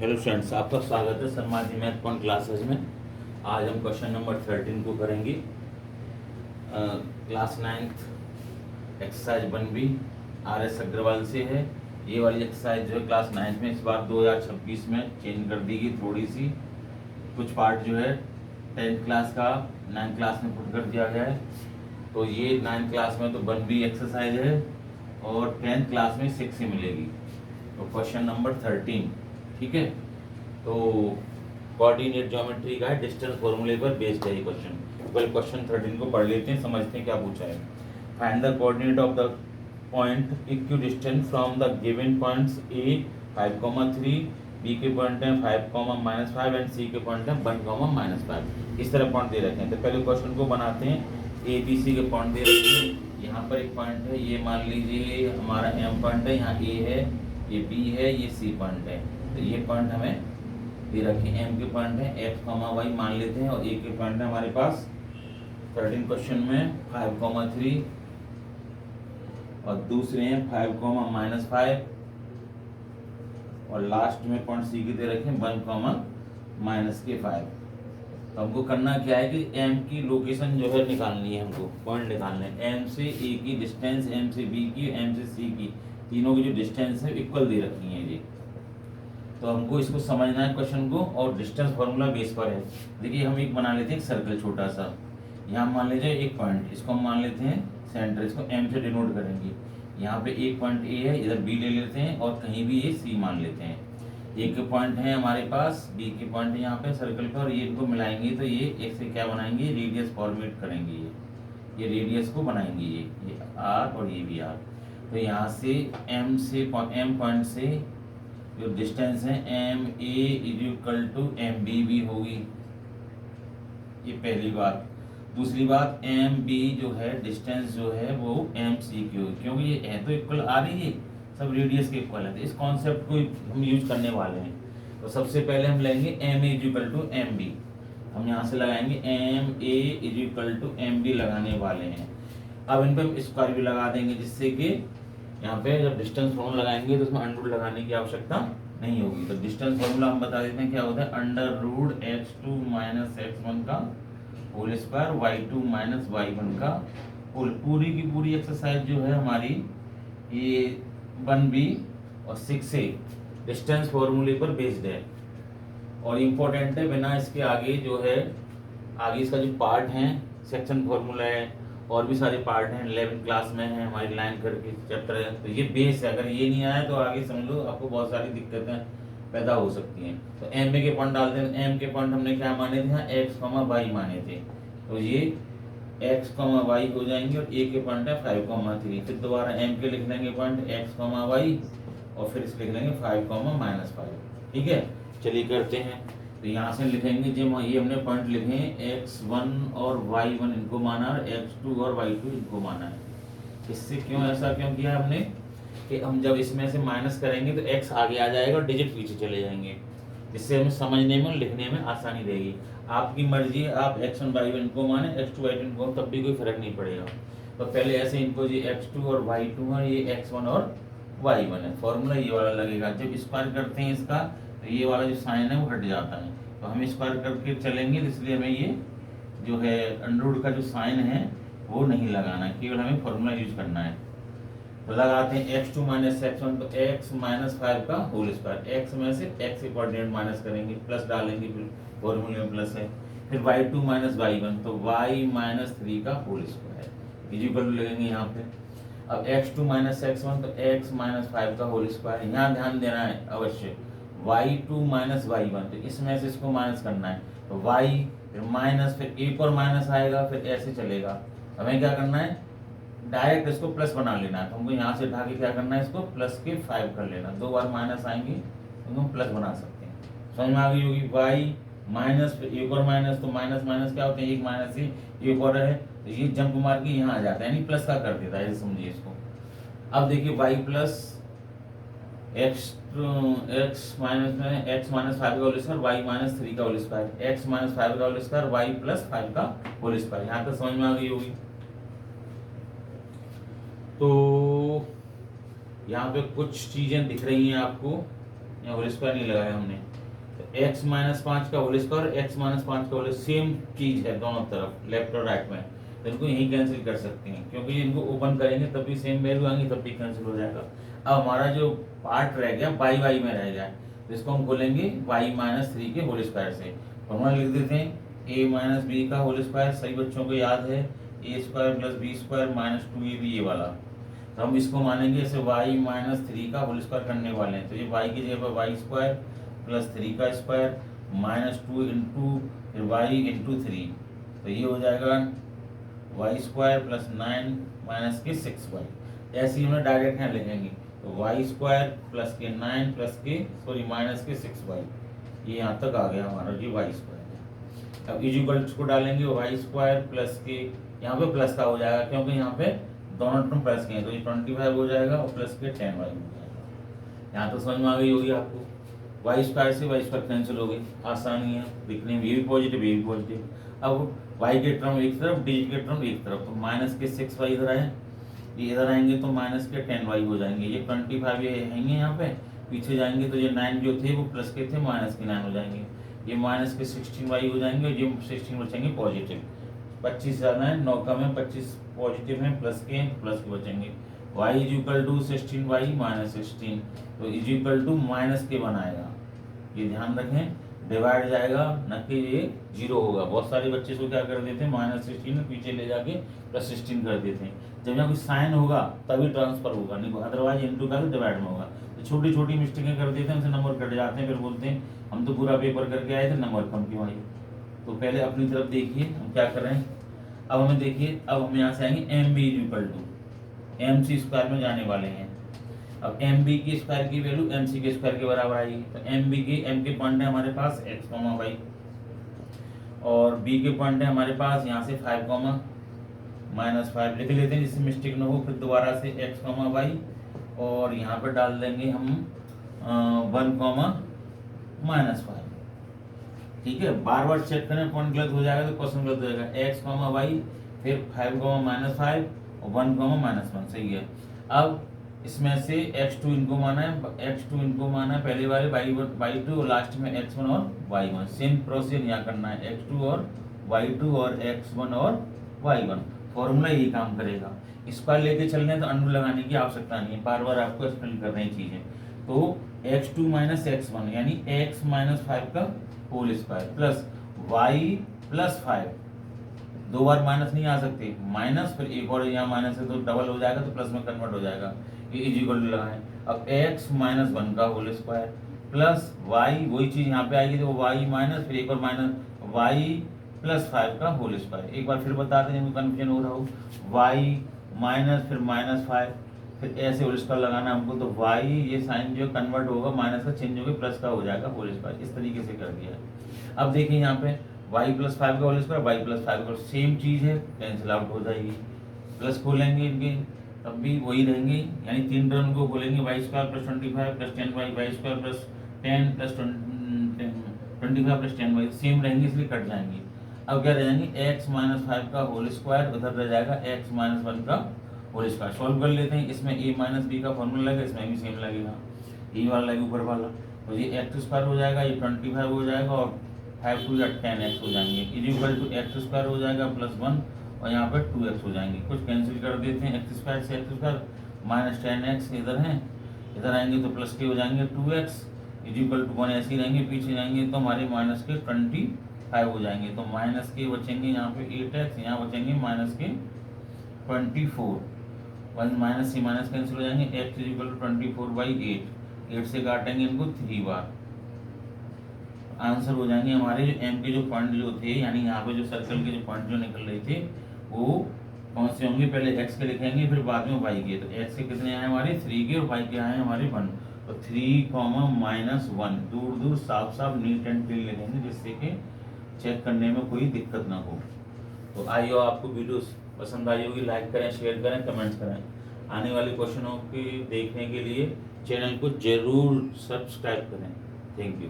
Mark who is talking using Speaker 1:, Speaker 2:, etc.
Speaker 1: Hello friends, आपका स्वागत है Sharma ji math point classes में। आज हम क्वेश्चन नंबर 13 को करेंगे। Class 9th exercise 1B R S Agarwal से है। ये वाली एक्सरसाइज जो है क्लास 9th में इस बार 2026 में चेंज कर दी गई थोड़ी सी। कुछ पार्ट जो है 10th क्लास का 9th क्लास में पुट कर दिया गया है। तो ये 9th क्लास में तो 1B एक्सरसाइज है और 10th क्लास में 6 ही मिलेगी। तो क्वेश्चन नंबर 13, ठीक है। तो कोऑर्डिनेट ज्योमेट्री का है, डिस्टेंस फॉर्मूले पर बेस्ड है ये क्वेश्चन। पहले क्वेश्चन 13 को पढ़ लेते हैं, समझते हैं क्या पूछा है। Find the coordinate of the point equidistant from the given points A 5,3, B के पॉइंट है 5,-5 एंड सी के पॉइंट है 1,-5। इस तरह पॉइंट दे रखे हैं। तो पहले क्वेश्चन को बनाते हैं। ए बी सी के पॉइंट दे रखे हैं। यहाँ पर एक पॉइंट है, ये मान लीजिए हमारा एम पॉइंट है, यहाँ ए है, ये बी है, ये सी पॉइंट है। तो ये पॉइंट हमें दे रखे हैं। एम के पॉइंट है x, y मान लेते हैं और ए के पॉइंट है हमारे पास 13 क्वेश्चन में 5,3 और दूसरे हैं 5,-5 और लास्ट में पॉइंट सी के दे रखे हैं 1,-5। तो हमको करना क्या है कि एम की लोकेशन जो है निकालनी है, हमको पॉइंट निकालने हैं। एम से ए की डिस्टेंस, एम से बी की, एम से सी की, तीनों की जो डिस्टेंस है इक्वल दे रखी है ये। तो हमको इसको समझना है क्वेश्चन को, और डिस्टेंस फार्मूला बेस पर है। देखिए हम एक बना लेते हैं, एक सर्कल छोटा सा। यहाँ मान लीजिए एक पॉइंट, इसको हम मान लेते हैं सेंटर, इसको एम से डिनोट करेंगे। यहाँ पे एक पॉइंट ए है, इधर बी ले लेते हैं और कहीं भी ये सी मान लेते हैं। एक पॉइंट है हमारे पास, बी के पॉइंट है यहाँ पे सर्कल पर, और ये इनको मिलाएंगे तो ये एक से क्या बनाएंगे, रेडियस फॉर्मेट करेंगे। ये रेडियस को बनाएंगे, ये आर और ये भी आर। तो यहाँ से एम पॉइंट से जो डिस्टेंस है M A equal to M B भी होगी, ये पहली बात। दूसरी बात, एम बी जो है डिस्टेंस जो है वो एम सी की होगी, क्योंकि ये है तो इक्वल आ रही है, सब रेडियस के इक्वल है। तो इस कॉन्सेप्ट को हम यूज करने वाले हैं। तो सबसे पहले हम लेंगे M A equal to M B. हम यहाँ से लगाएंगे M A equal to M B लगाने वाले हैं। अब इन पर हम स्क्वायर भी लगा देंगे, जिससे कि यहाँ पे जब डिस्टेंस फॉर्मूला लगाएंगे तो उसमें अंडर रूट लगाने की आवश्यकता नहीं होगी। तो डिस्टेंस फॉर्मूला हम बता देते हैं क्या होता है, under root x2 minus x1 का whole square, y2 minus y1 का होल। पूरी की पूरी एक्सरसाइज जो है हमारी ये 1B और 6A डिस्टेंस फॉर्मूले पर बेस्ड है और इम्पोर्टेंट है। बिना इसके आगे जो है, आगे इसका जो पार्ट है, सेक्शन फॉर्मूला है और भी सारे पार्ट हैं, 11th क्लास में है हमारी लाइन करके चैप्टर है। तो ये बेस है, अगर ये नहीं आया तो आगे समझ लो आपको बहुत सारी दिक्कतें पैदा हो सकती हैं। तो एम के पॉइंट डालते हैं। एम के पॉइंट हमने क्या माने थे, यहाँ x, y माने थे। तो ये x, y हो जाएंगे और ए के पॉइंट है 5,3। फिर दोबारा एम के लिख देंगे पॉइंट x, y और फिर इसे लिख देंगे 5,-5। ठीक है, चलिए करते हैं। तो यहाँ से लिखेंगे, जब ये हमने पॉइंट लिखे x1 और y1 इनको माना और x2 और y2 इनको माना है। इससे क्यों ऐसा क्यों किया हमने कि हम जब इसमें से माइनस करेंगे तो x आगे आ जाएगा और डिजिट पीछे चले जाएंगे, जिससे हमें समझने में लिखने में आसानी रहेगी। आपकी मर्जी है, आप x1 y1 इनको माने, x2 y2 इनको, तब भी कोई फर्क नहीं पड़ेगा। तो पहले ऐसे इनको जी x2 और y2 है, ये x1 और y1 है। फॉर्मूला ये वाला लगेगा। जब स्क्वायर करते हैं इसका तो ये वाला जो साइन है वो हट जाता है। तो हम स्क्वायर करके चलेंगे, इसलिए हमें ये जो है अंडर रूट का जो साइन है वो नहीं लगाना है, केवल हमें फॉर्मूला यूज करना है। तो लगाते हैं x2 माइनस x1, तो x माइनस 5 का होल स्क्वायर। x में से x के कोऑर्डिनेट माइनस करेंगे, प्लस डालेंगे, फिर फॉर्मूले में प्लस है। फिर y2 माइनस y1, तो y माइनस 3 का होल स्क्वायर इक्वल लगेंगे यहाँ पे। अब x2 माइनस x1, तो x माइनस 5 का होल स्क्वायर। यहाँ ध्यान देना है अवश्य, y2 माइनस y1, तो इसमें से इसको माइनस करना है। तो y फिर माइनस, फिर एक और माइनस आएगा, फिर ऐसे चलेगा। हमें क्या करना है, डायरेक्ट इसको प्लस बना लेना है। तो हमको यहाँ से उठा के क्या करना है, इसको प्लस के 5 कर लेना। 2 बार माइनस आएंगे तो हम प्लस बना सकते हैं। समझ में आ गई होगी। y माइनस, फिर एक और माइनस, तो माइनस माइनस क्या होते हैं, एक माइनस ही एक और है, तो ये जंप मार के यहाँ आ जाता है, यानी प्लस का कर देता है, समझिए इसको। अब देखिए y प्लस x माइनस में x माइनस 5 का होल स्क्वायर, y माइनस 3 का होल स्क्वायर, x माइनस 5 का होल स्क्वायर, y प्लस 5 का होल स्क्वायर। यहाँ तक समझ में आ गई होगी। तो यहाँ पे कुछ चीजें दिख रही हैं आपको, यहाँ होल स्क्वायर नहीं लगाया हमने। तो x माइनस 5 का होल स्क्वायर, x माइनस 5 का होल सेम चीज है दोनों तरफ, लेफ्ट और राइट में। तो इनको यही कैंसिल कर सकते हैं, क्योंकि इनको ओपन करेंगे तब भी सेम वैल्यू आएंगी, तब भी कैंसिल हो जाएगा। अब हमारा जो पार्ट रह गया y y में रह गया, तो इसको हम खोलेंगे y माइनस 3 के होल स्क्वायर से। फॉर्मूला लिख देते हैं a माइनस बी का होल स्क्वायर, सही बच्चों को याद है, A square plus B square minus 2ab ये वाला। तो हम इसको मानेंगे ऐसे y माइनस 3 का होल स्क्वायर करने वाले हैं। तो ये y की जगह पर वाई स्क्वायर प्लस 3 का स्क्वायर माइनस 2 इंटू फिर y इंटू 3, तो ये हो जाएगा वाई स्क्वायर प्लस 9 माइनस के 6y। ऐसे ही हम डायरेक्ट यहाँ लिखेंगे, तो वाई स्क्वायर प्लस के 9 प्लस के सॉरी माइनस के 6y, ये यहाँ तक आ गया हमारा जी वाई स्क्वायर। अब इक्वल्स को डालेंगे, वाई स्क्वायर प्लस के यहाँ पे प्लस का हो जाएगा, क्योंकि यहाँ पे दोनों टर्म प्लस के हैं, तो ये 25 हो जाएगा और प्लस के 10y हो जाएगा। यहाँ तो समझ में आ गई होगी आपको। वाई स्क्वायर से वाई स्क्वायर कैंसिल हो गई, आसानी है दिखने में, ये भी पॉजिटिव ये भी पॉजिटिव। अब y के टर्म एक तरफ, डी के टर्म एक तरफ, तो माइनस के 6y इधर आए, ये इधर आएंगे तो माइनस के 10y हो जाएंगे। ये 25 ये आएंगे यहाँ पे, पीछे जाएंगे तो ये 9 जो थे वो प्लस के थे, माइनस के 9 हो जाएंगे। ये माइनस के 16y हो जाएंगे और ये 16 बचेंगे पॉजिटिव। 25 ज़्यादा है, 9 कम है, 25 पॉजिटिव है, प्लस के बचेंगे। y is equal to 16y minus 16, तो इज इक्वल टू माइनस के बनाएगा, ये ध्यान रखें, डिवाइड जाएगा न कि ये 0 होगा। बहुत सारे बच्चे इसको क्या कर देते हैं, माइनस 16 पीछे ले जाके प्लस 16 कर देते हैं। जब यहाँ कोई साइन होगा तभी ट्रांसफर होगा, नहीं अदरवाइज इनटू का डिवाइड में होगा। तो छोटी छोटी मिस्टेकें कर देते हैं, उनसे नंबर कट जाते हैं, फिर बोलते हैं हम तो पूरा पेपर करके आए थे, नंबर कम क्यों आई। तो पहले अपनी तरफ देखिए हम क्या कर रहे हैं। अब हमें देखिए, अब हम यहाँ से आएंगे M B is equal to M C square में जाने वाले हैं। अब एम बी की स्क्वायर की वैल्यू एम सी के स्क्वायर के बराबर आएगी। तो एम बी की एम के पॉइंट है हमारे पास एक्स कॉमा वाई, और बी के पॉइंट है हमारे पास यहाँ से 5 कॉमा माइनस 5 लिख लेते हैं, जिससे मिस्टेक न हो। फिर दोबारा से एक्स कॉमा वाई, और यहाँ पर डाल देंगे हम 1 कॉमा माइनस 5। ठीक है, बार बार चेक करें, पॉइंट गलत हो जाएगा तो क्वेश्चन गलत हो जाएगा। एक्स कॉमा वाई, फिर 5 कॉमा माइनस 5 और 1 कॉमा माइनस 1, सही है। अब इसमें से x2 इनको माना है, x2 इनको माना है पहले वाले y2 और लास्ट में x1 और y1। सेम प्रोसीजर यहाँ करना है, x2 और y2 और x1 और y1। फॉर्मूला यही काम करेगा। स्क्वायर लेके चलने तो अंडर लगाने की आवश्यकता नहीं है, बार बार आपको एक्सप्लेन कर रही चीजें। तो x2 माइनस x1 यानी x माइनस 5 का whole square plus y plus 5, दो बार माइनस नहीं आ सकते, माइनस फिर एक और यहाँ माइनस है तो डबल हो जाएगा, तो प्लस में कन्वर्ट हो जाएगा। ये इज इक्वल टू लगाएं। अब x माइनस 1 का होल स्क्वायर प्लस y, वही चीज यहाँ पे आएगी, तो y माइनस फिर एक और माइनस y प्लस 5 का होल स्क्वायर। एक बार फिर बता दें जिनको कन्फ्यूजन हो रहा हो, y माइनस फिर माइनस 5, फिर ऐसे होल स्क्वायर लगाना हमको, तो y ये साइन जो कन्वर्ट होगा माइनस का चेंज होकर प्लस का हो जाएगा होल स्क्वायर। इस तरीके से कर दिया है। अब देखिए यहाँ पे y प्लस 5 का होल स्क्वायर, y प्लस 5 का सेम चीज है, कैंसिल आउट हो जाएगी। प्लस खोलेंगे इनके तब भी वही रहेंगे, यानी 3 टर्म को खोलेंगे, Y square plus 25 plus 10y, Y square plus 10 plus 25 plus 10y same रहेंगे, इसलिए कट जाएंगे। अब क्या रह जाएंगे, x माइनस 5 का होल स्क्वायर, उधर रह जाएगा x माइनस 1 का होल स्क्वायर। सॉल्व कर लेते हैं, इसमें a माइनस बी का फॉर्मूला लगेगा, इसमें भी सेम लगेगा, ये वाला लगेगा ऊपर वाला, तो ये एक्स स्क्वायर हो जाएगा, ये 25 हो जाएगा और 5 2 10x हो जाएंगे, is equal to X square हो जाएगा प्लस 1 और यहाँ पर 2x हो जाएंगे। कुछ कैंसिल कर देते हैं, एक्स स्क्वायर से एक्स स्क्वायर माइनस 10x इधर है, इधर आएंगे तो प्लस के हो जाएंगे 2x इज इक्वल टू 1, ऐसे ही रहेंगे, पीछे जाएंगे तो हमारे माइनस के 25 हो जाएंगे, तो माइनस के बचेंगे यहाँ पे 8x, यहाँ बचेंगे माइनस के 24, 1 माइनस से माइनस कैंसिल हो जाएंगे, x इज इक्वल टू 24/8, 8 से काटेंगे इनको 3 बार, आंसर हो जाएंगे हमारे जो m के जो पॉइंट जो थे, यानी यहाँ पे जो सर्कल के जो पॉइंट जो निकल रहे थे वो कौन से होंगे, पहले x के लिखेंगे फिर बाद में y के। तो x के कितने आए हमारे 3 के और y के आए हमारे 1, तो 3, -1 दूर दूर साफ साफ नीट एंड क्लीन लिखेंगे, जिससे कि चेक करने में कोई दिक्कत ना हो। तो आइए, आपको वीडियो पसंद आई होगी, लाइक करें, शेयर करें, कमेंट्स करें। आने वाले क्वेश्चनों के देखने के लिए चैनल को जरूर सब्सक्राइब करें। Thank you.